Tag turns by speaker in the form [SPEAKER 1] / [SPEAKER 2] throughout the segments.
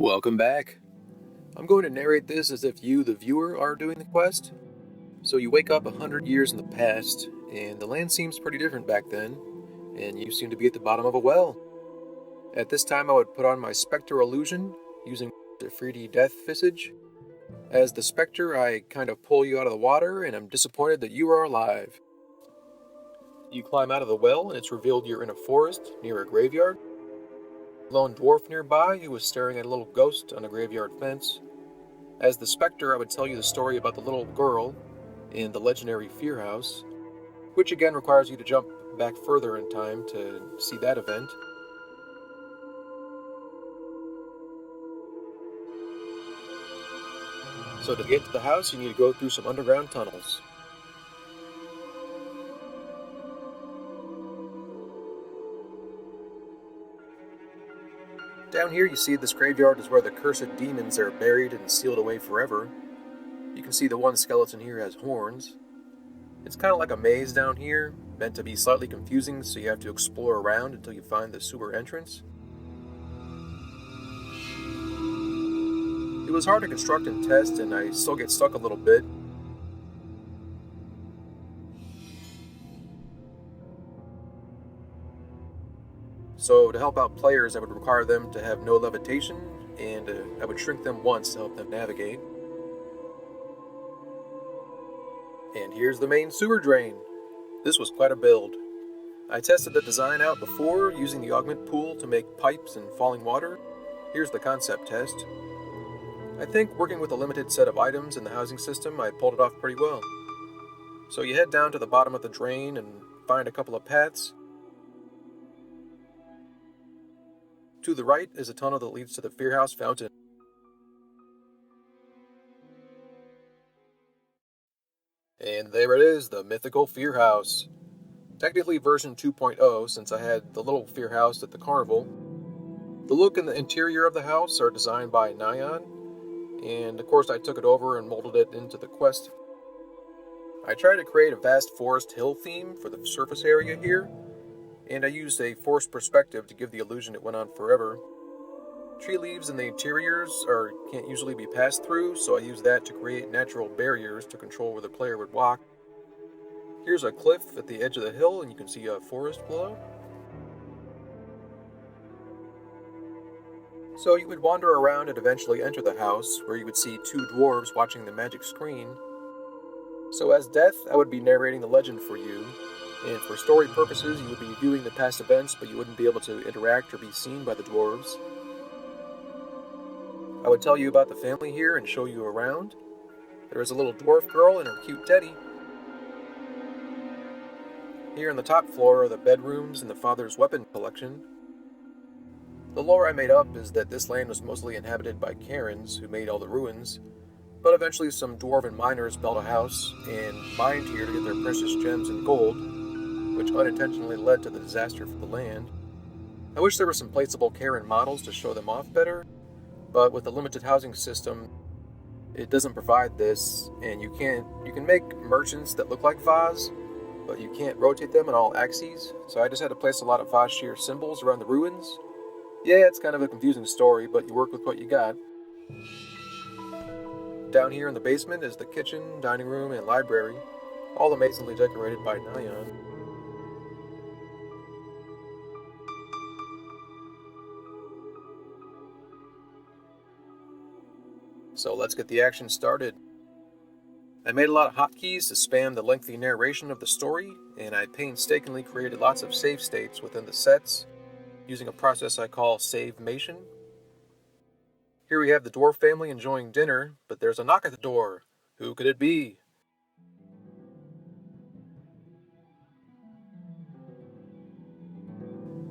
[SPEAKER 1] Welcome back. I'm going to narrate this as if you, the viewer, are doing the quest. So you wake up 100 years in the past, and the land seems pretty different back then, and you seem to be at the bottom of a well. At this time I would put on my Spectre illusion, using the 3D death visage. As the Spectre, I kind of pull you out of the water, and I'm disappointed that you are alive. You climb out of the well, and it's revealed you're in a forest near a graveyard. Lone dwarf nearby who was staring at a little ghost on a graveyard fence. As the Spectre, I would tell you the story about the little girl in the legendary Fear House, which again requires you to jump back further in time to see that event. So to get to the house, you need to go through some underground tunnels. Down here you see this graveyard is where the cursed demons are buried and sealed away forever. You can see the one skeleton here has horns. It's kind of like a maze down here, meant to be slightly confusing, so you have to explore around until you find the sewer entrance. It was hard to construct and test, and I still get stuck a little bit. So to help out players, I would require them to have no levitation, and I would shrink them once to help them navigate. And here's the main sewer drain. This was quite a build. I tested the design out before using the augment pool to make pipes and falling water. Here's the concept test. I think working with a limited set of items in the housing system, I pulled it off pretty well. So you head down to the bottom of the drain and find a couple of paths. To the right is a tunnel that leads to the Fear House fountain. And there it is, the mythical Fear House. Technically version 2.0, since I had the little Fear House at the carnival. The look and the interior of the house are designed by Nyan, and of course I took it over and molded it into the quest. I tried to create a vast forest hill theme for the surface area here, and I used a forced perspective to give the illusion it went on forever. Tree leaves in the interiors can't usually be passed through, so I used that to create natural barriers to control where the player would walk. Here's a cliff at the edge of the hill, and you can see a forest below. So you would wander around and eventually enter the house, where you would see two dwarves watching the magic screen. So as Death, I would be narrating the legend for you, and for story purposes you would be viewing the past events, but you wouldn't be able to interact or be seen by the dwarves. I would tell you about the family here and show you around. There is a little dwarf girl and her cute teddy. Here on the top floor are the bedrooms and the father's weapon collection. The lore I made up is that this land was mostly inhabited by Karens, who made all the ruins, but eventually some dwarven miners built a house and mined here to get their precious gems and gold, which unintentionally led to the disaster for the land. I wish there were some placeable Karen models to show them off better, but with the limited housing system, it doesn't provide this, and you can make merchants that look like Vaz, but you can't rotate them on all axes, so I just had to place a lot of Vazshir symbols around the ruins. Yeah, it's kind of a confusing story, but you work with what you got. Down here in the basement is the kitchen, dining room, and library, all amazingly decorated by Nyan. So let's get the action started. I made a lot of hotkeys to spam the lengthy narration of the story, and I painstakingly created lots of save states within the sets, using a process I call savemation. Here we have the dwarf family enjoying dinner, but there's a knock at the door. Who could it be?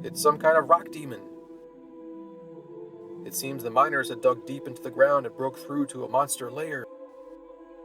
[SPEAKER 1] It's some kind of rock demon. It seems the miners had dug deep into the ground and broke through to a monster lair,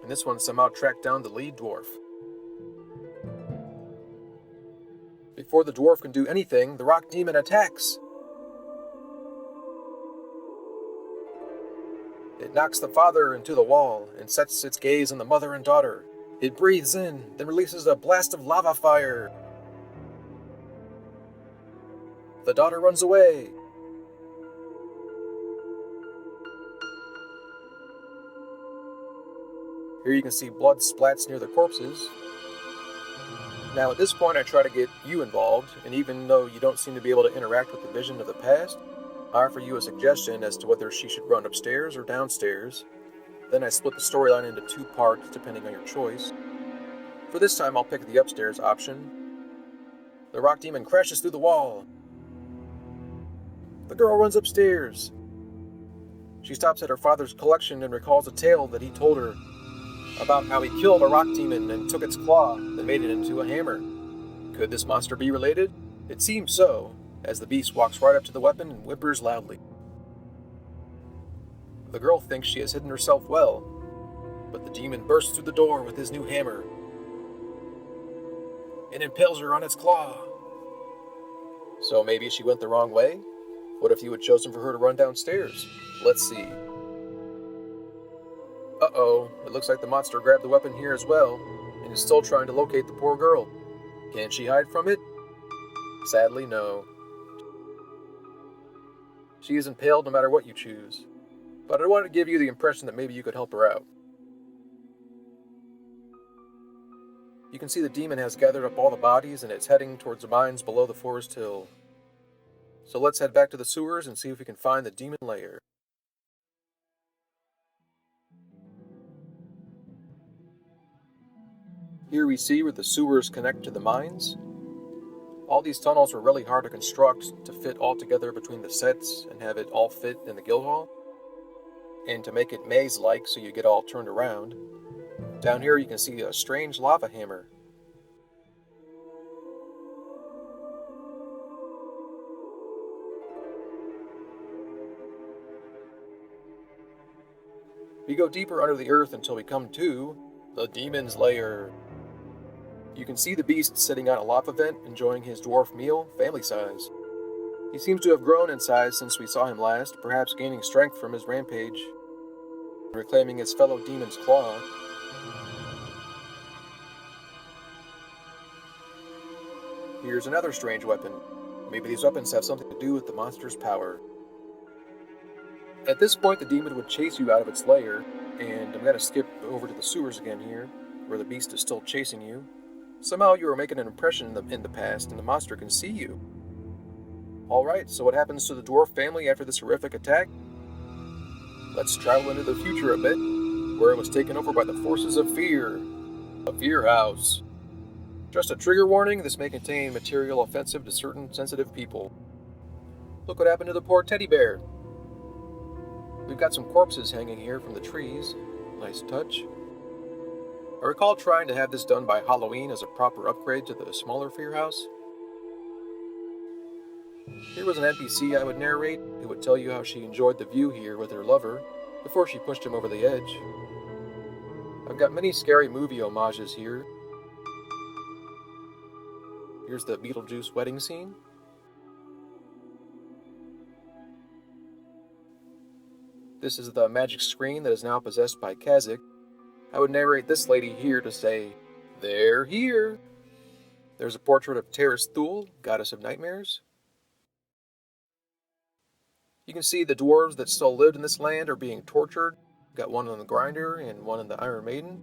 [SPEAKER 1] and this one somehow tracked down the lead dwarf. Before the dwarf can do anything, the rock demon attacks. It knocks the father into the wall and sets its gaze on the mother and daughter. It breathes in, then releases a blast of lava fire. The daughter runs away. Here you can see blood splats near the corpses. Now at this point I try to get you involved, and even though you don't seem to be able to interact with the vision of the past, I offer you a suggestion as to whether she should run upstairs or downstairs. Then I split the storyline into 2 parts depending on your choice. For this time I'll pick the upstairs option. The rock demon crashes through the wall. The girl runs upstairs. She stops at her father's collection and recalls a tale that he told her about how he killed a rock demon and took its claw and made it into a hammer. Could this monster be related? It seems so, as the beast walks right up to the weapon and whimpers loudly. The girl thinks she has hidden herself well, but the demon bursts through the door with his new hammer and impales her on its claw. So maybe she went the wrong way? What if you had chosen for her to run downstairs? Let's see. Uh-oh, it looks like the monster grabbed the weapon here as well, and is still trying to locate the poor girl. Can she hide from it? Sadly, no. She is impaled no matter what you choose, but I wanted to give you the impression that maybe you could help her out. You can see the demon has gathered up all the bodies and it's heading towards the mines below the forest hill. So let's head back to the sewers and see if we can find the demon lair. Here we see where the sewers connect to the mines. All these tunnels were really hard to construct to fit all together between the sets and have it all fit in the guild hall. And to make it maze-like so you get all turned around. Down here you can see a strange lava hammer. We go deeper under the earth until we come to the demon's lair. You can see the beast sitting on a lava vent enjoying his dwarf meal, family size. He seems to have grown in size since we saw him last, perhaps gaining strength from his rampage, reclaiming his fellow demon's claw. Here's another strange weapon. Maybe these weapons have something to do with the monster's power. At this point, the demon would chase you out of its lair, and I'm going to skip over to the sewers again here, where the beast is still chasing you. Somehow you are making an impression in the past, and the monster can see you. Alright, so what happens to the dwarf family after this horrific attack? Let's travel into the future a bit, where it was taken over by the forces of fear. A fear house. Just a trigger warning, this may contain material offensive to certain sensitive people. Look what happened to the poor teddy bear. We've got some corpses hanging here from the trees. Nice touch. I recall trying to have this done by Halloween as a proper upgrade to the smaller fear house. Here was an NPC I would narrate who would tell you how she enjoyed the view here with her lover before she pushed him over the edge. I've got many scary movie homages here. Here's the Beetlejuice wedding scene. This is the magic screen that is now possessed by Kazakh. I would narrate this lady here to say, "They're here." There's a portrait of Thule, goddess of nightmares. You can see the dwarves that still lived in this land are being tortured. Got one on the grinder and one in the Iron Maiden.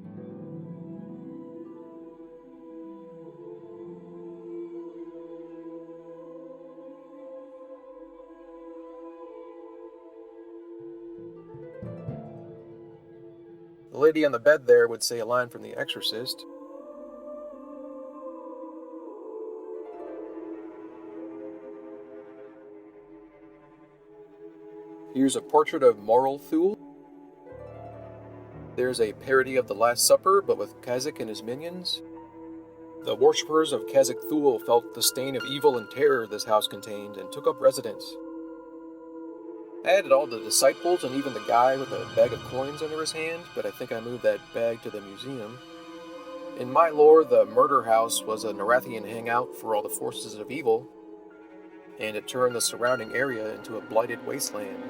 [SPEAKER 1] The lady on the bed there would say a line from The Exorcist. Here's a portrait of Moral Thule. There's a parody of The Last Supper, but with Kazakh and his minions. The worshippers of Kazakh Thule felt the stain of evil and terror this house contained and took up residence. I added all the disciples and even the guy with a bag of coins under his hand, but I think I moved that bag to the museum. In my lore, the murder house was a Narathian hangout for all the forces of evil, and it turned the surrounding area into a blighted wasteland.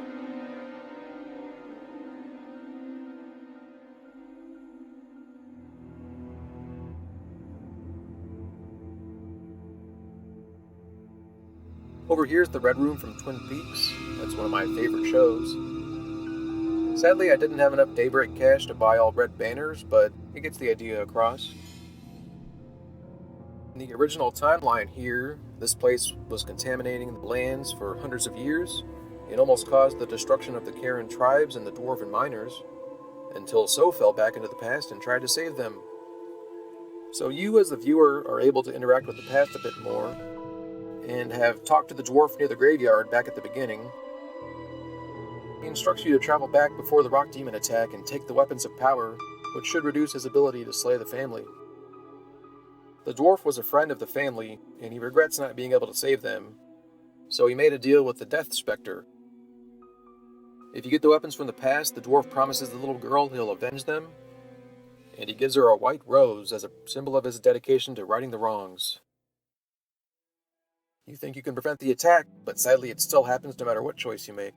[SPEAKER 1] Over here's the Red Room from Twin Peaks. That's one of my favorite shows. Sadly, I didn't have enough Daybreak cash to buy all red banners, but it gets the idea across. In the original timeline here, this place was contaminating the lands for hundreds of years. It almost caused the destruction of the Karen tribes and the dwarven miners, until So fell back into the past and tried to save them. So you, as the viewer, are able to interact with the past a bit more, and have talked to the dwarf near the graveyard back at the beginning. He instructs you to travel back before the rock demon attack and take the weapons of power, which should reduce his ability to slay the family. The dwarf was a friend of the family, and he regrets not being able to save them, so he made a deal with the Death Spectre. If you get the weapons from the past, the dwarf promises the little girl he'll avenge them, and he gives her a white rose as a symbol of his dedication to righting the wrongs. You think you can prevent the attack, but sadly it still happens no matter what choice you make.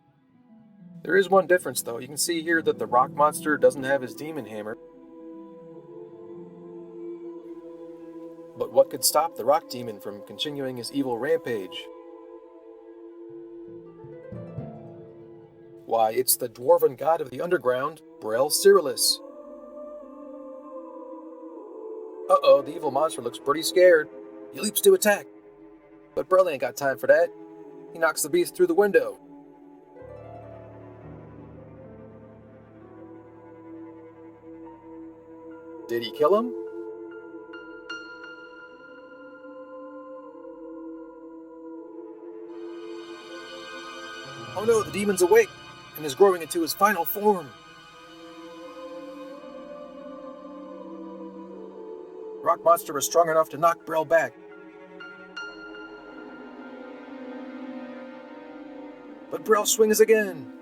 [SPEAKER 1] There is one difference though. You can see here that the rock monster doesn't have his demon hammer. But what could stop the rock demon from continuing his evil rampage? Why, it's the dwarven god of the underground, Brel Cyrillus. Uh-oh, the evil monster looks pretty scared. He leaps to attack. But Brel ain't got time for that. He knocks the beast through the window. Did he kill him? Oh no, the demon's awake and is growing into his final form. The rock monster was strong enough to knock Brel back. But Brel swings again.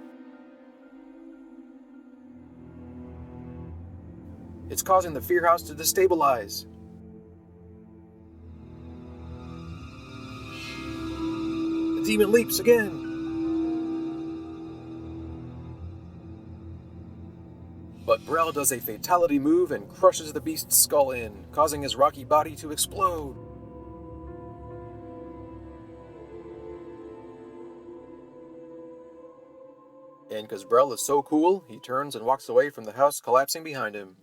[SPEAKER 1] It's causing the fear house to destabilize. The demon leaps again. But Brel does a fatality move and crushes the beast's skull in, causing his rocky body to explode. And because Brel is so cool, he turns and walks away from the house, collapsing behind him.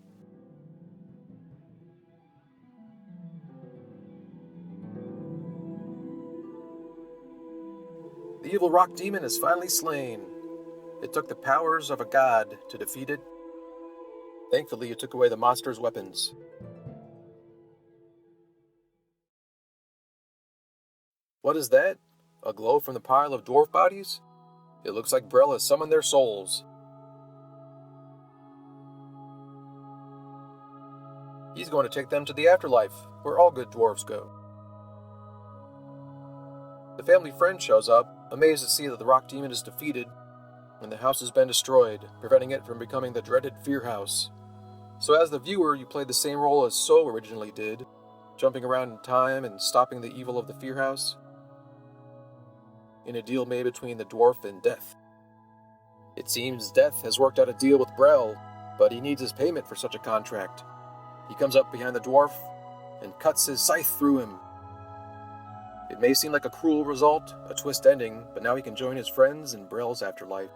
[SPEAKER 1] The evil rock demon is finally slain. It took the powers of a god to defeat it. Thankfully, it took away the monster's weapons. What is that? A glow from the pile of dwarf bodies? It looks like Brel has summoned their souls. He's going to take them to the afterlife, where all good dwarves go. The family friend shows up, amazed to see that the rock demon is defeated, and the house has been destroyed, preventing it from becoming the dreaded Fear House. So as the viewer, you play the same role as So originally did, jumping around in time and stopping the evil of the Fear House, in a deal made between the dwarf and Death. It seems Death has worked out a deal with Brel, but he needs his payment for such a contract. He comes up behind the dwarf and cuts his scythe through him. It may seem like a cruel result, a twist ending, but now he can join his friends in Brel's afterlife,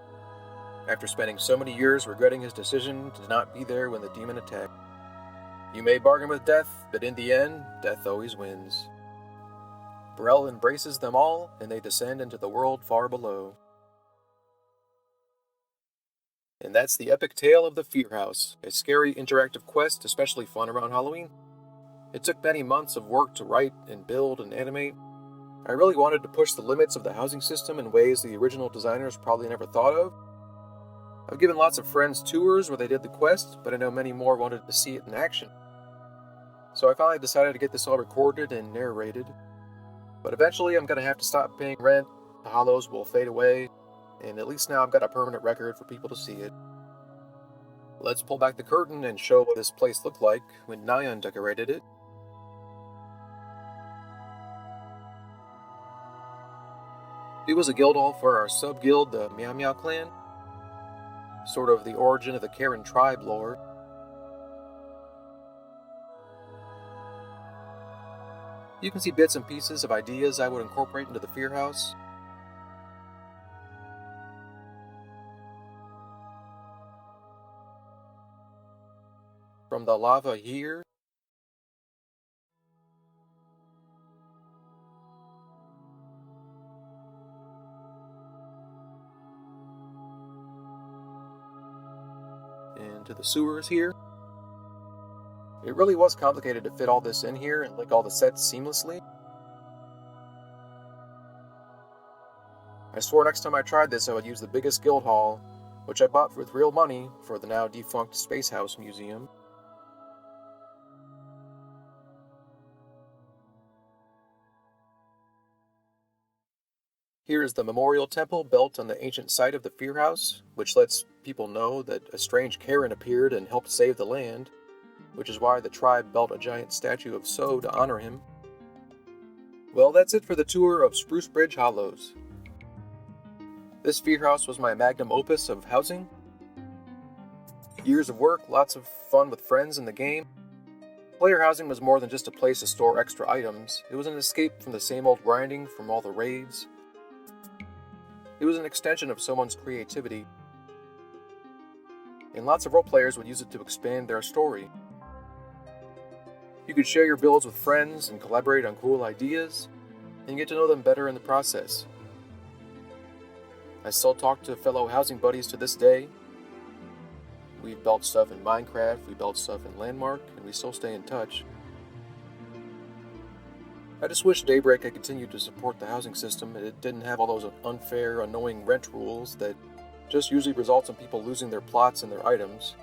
[SPEAKER 1] after spending so many years regretting his decision to not be there when the demon attacked. You may bargain with Death, but in the end, Death always wins. Brel embraces them all, and they descend into the world far below. And that's the epic tale of the Fear House, a scary interactive quest especially fun around Halloween. It took many months of work to write and build and animate. I really wanted to push the limits of the housing system in ways the original designers probably never thought of. I've given lots of friends tours where they did the quest, but I know many more wanted to see it in action. So I finally decided to get this all recorded and narrated. But eventually I'm going to have to stop paying rent, the hollows will fade away, and at least now I've got a permanent record for people to see it. Let's pull back the curtain and show what this place looked like when Nyan decorated it. It was a guild hall for our sub-guild, the Meow Meow clan. Sort of the origin of the Karen tribe lore. You can see bits and pieces of ideas I would incorporate into the Fear House. from the lava here. And to the sewers here. It really was complicated to fit all this in here and link all the sets seamlessly. I swore next time I tried this I would use the biggest guild hall, which I bought with real money for the now defunct Space House Museum. Here is the memorial temple built on the ancient site of the Fear House, which lets people know that a strange Karen appeared and helped save the land, which is why the tribe built a giant statue of So to honor him. Well, that's it for the tour of Spruce Bridge Hollows. This Fear House was my magnum opus of housing. Years of work, lots of fun with friends in the game. Player housing was more than just a place to store extra items. It was an escape from the same old grinding from all the raids. It was an extension of someone's creativity. And lots of role players would use it to expand their story. You could share your builds with friends and collaborate on cool ideas, and get to know them better in the process. I still talk to fellow housing buddies to this day. We've built stuff in Minecraft, we built stuff in Landmark, and we still stay in touch. I just wish Daybreak had continued to support the housing system and it didn't have all those unfair, annoying rent rules that just usually results in people losing their plots and their items.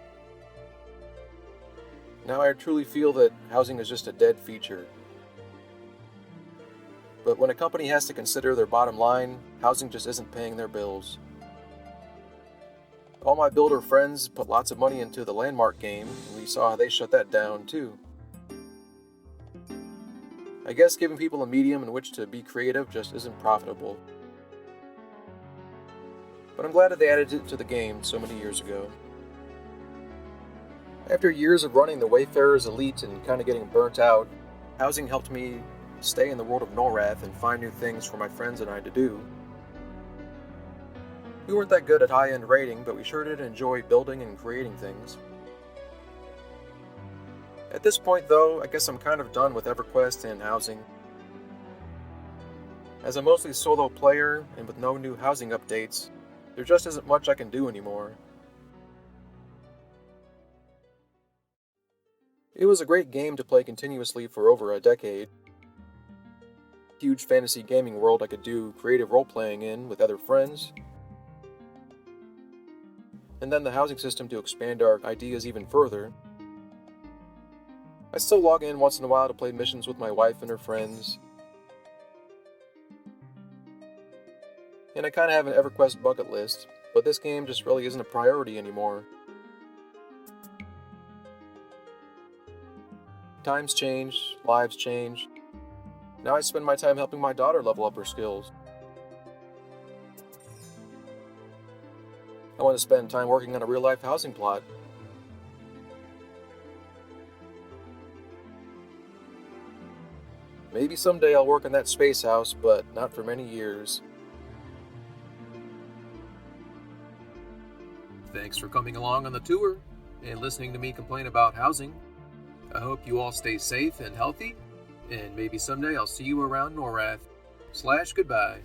[SPEAKER 1] Now I truly feel that housing is just a dead feature. But when a company has to consider their bottom line, housing just isn't paying their bills. All my builder friends put lots of money into the Landmark game, and we saw how they shut that down too. I guess giving people a medium in which to be creative just isn't profitable. But I'm glad that they added it to the game so many years ago. After years of running the Wayfarer's Elite and kind of getting burnt out, housing helped me stay in the world of Norrath and find new things for my friends and I to do. We weren't that good at high-end raiding, but we sure did enjoy building and creating things. At this point, though, I guess I'm kind of done with EverQuest and housing. As a mostly solo player, and with no new housing updates, there just isn't much I can do anymore. It was a great game to play continuously for over a decade. Huge fantasy gaming world I could do creative role-playing in with other friends. And then the housing system to expand our ideas even further. I still log in once in a while to play missions with my wife and her friends. And I kinda have an EverQuest bucket list, but this game just really isn't a priority anymore. Times change, lives change. Now I spend my time helping my daughter level up her skills. I want to spend time working on a real-life housing plot. Maybe someday I'll work on that space house, but not for many years. Thanks for coming along on the tour and listening to me complain about housing. I hope you all stay safe and healthy, and maybe someday I'll see you around Norrath. /goodbye.